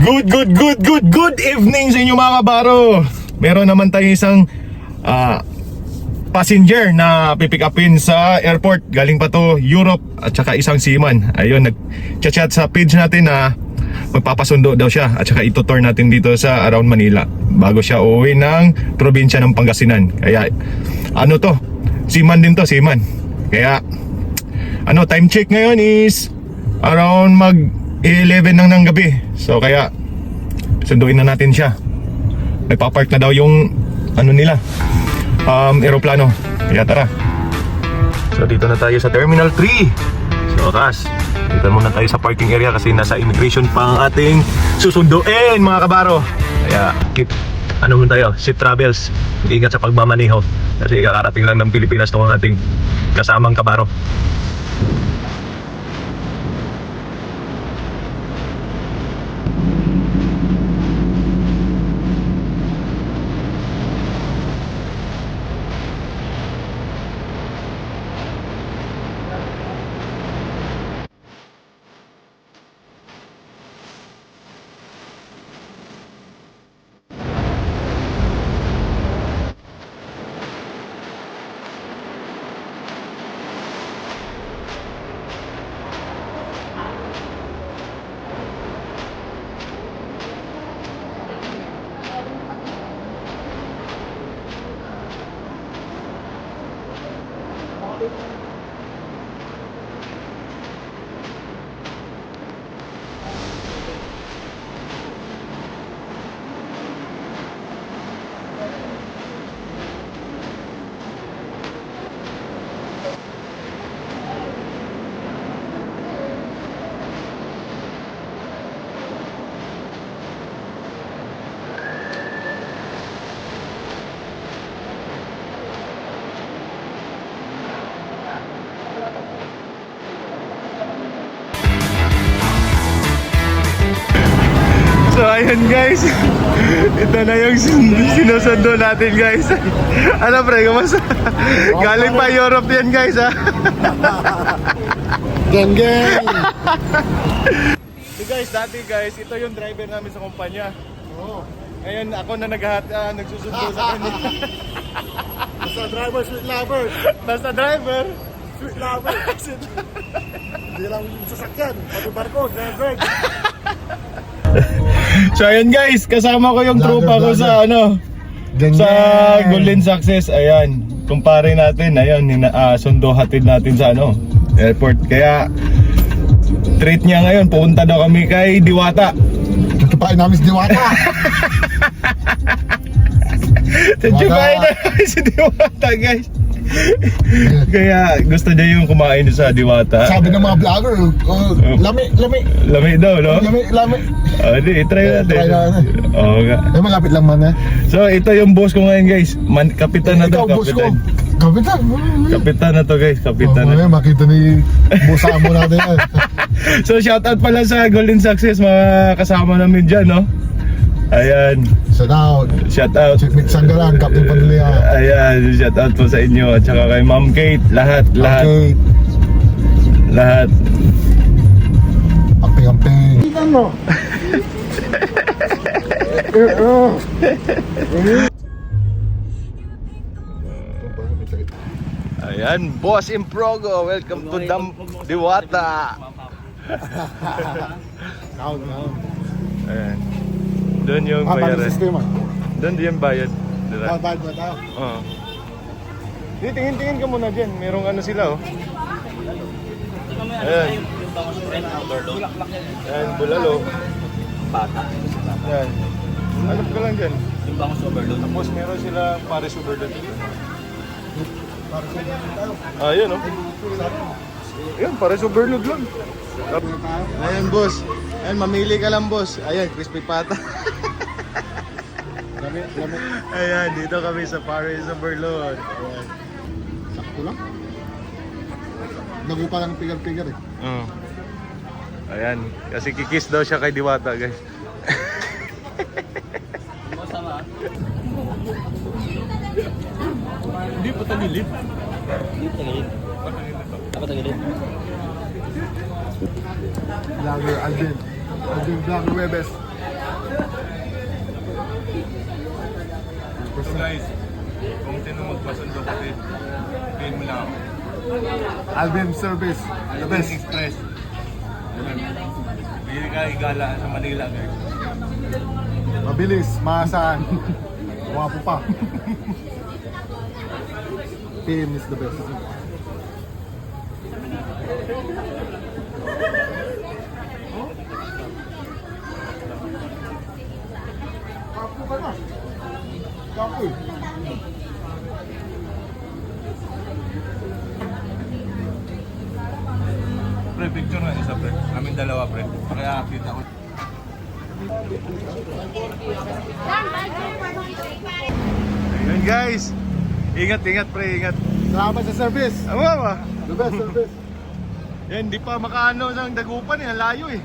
Good evening sa inyo mga kabaro. Meron naman tayong isang passenger na pipick upin sa airport. Galing pa to Europe at saka isang seaman. Ayun, nag-chat sa page natin na magpapasundo daw siya at saka itutour natin dito sa around Manila bago siya uuwi ng probinsya ng Pangasinan. Kaya ano to, seaman din to, seaman. Kaya ano, time check ngayon is around mag 11 ng gabi. So kaya sunduin na natin siya. Nagpa-park na daw yung ano nila, aeroplano. Kaya tara. So dito na tayo sa Terminal 3. So kas, dito muna tayo sa parking area kasi nasa immigration pa ang ating susunduin mga kabaro. Kaya keep ano muna tayo, safe travels. Ingat sa pagmamaneho kasi kakarating lang ng Pilipinas itong ating kasamang kabaro. So ayun guys, ito na yung sinusundo natin guys. Ano pre, kamusta? Galing pa Europe yan guys ha. Gang gang. So guys, dati guys, ito yung driver namin sa kumpanya. Oo. Ngayon ako na nagsusundo sa kanya. Basta driver, sweet lover. Basta driver. Sweet lover. Hindi lang yung sasakyan, pati barko, driver. So ayun guys, kasama ko yung tropa ko sa ano, Gang sa gang. Golden Success. Ayan, kumpare natin, ayun, sundo hatid natin sa ano, airport. Kaya treat niya ngayon, pupunta daw kami kay Diwata. Tutupain namin si Diwata. Tutupain na kami si Diwata guys. Kaya gusto niya yung kumain sa Diwata. Sabi ng mga vlogger, lami. Lami daw, no? Lami. Di, try natin. Try natin. Oo nga. Eh, malapit lang man eh. So ito yung boss ko ngayon guys. Kapitan na to, Ikaw, boss ko. kapitan. Kapitan. Kapitan na to guys, kapitan na. Makita ni boss mo natin yan. So shoutout pala sa Golden Success, mga kasama namin dyan, no? Ayan, Shout out. shoutout. Chickmate Sanggaran, Captain Padilla. Ayan, shoutout po sa inyo at saka kay Ma'am Kate, lahat. Okay. Lahat. Amping. Tingnan mo. Ayan, Boss Improgo, welcome to Diwata. Count. Ayan. Doon yung Paano bayaran. sistema? Doon yung bayad. Diba? Bayad ba tayo? Oo. Tingin ka muna dyan. Merong ano sila, oh. Ayan. Ayan, bulalo. Ayan. Hanap ka lang dyan. Yung bangus overload. Tapos meron sila Paris overload. Ayan, oh. Ayan, Paris overload lang. Ayan, boss. Ayan, mamili ka lang, boss. Ayan, crispy pata. Lami. Ayan, dito kami sa Paris overload. Ayan. Sakto lang. Nago pa lang pigar-pigar eh. Oh. Ayan, kasi kikiss daw siya kay Diwata, guys. Masama. Hindi pa tagilid. Hindi pa tagilid. Dapat tagilid. Vlogger Alvin Vlogger Webes. So guys, kung sino magpasundo kasi, pin mo lang ako. Alvin Service. The best. Express. Hindi ka igala sa Manila guys. Mabilis, maasahan. Wapo pa. PM is the best. Kapo ka na. Kapo eh. Pre, picture nga isa pre. Amin dalawa pre. Kaya kita ko. Ayun guys. Ingat, ingat pre, ingat. Salamat sa service. Awa ba? The best service. Yan, di pa makaano ng dagupan eh. Ang layo eh.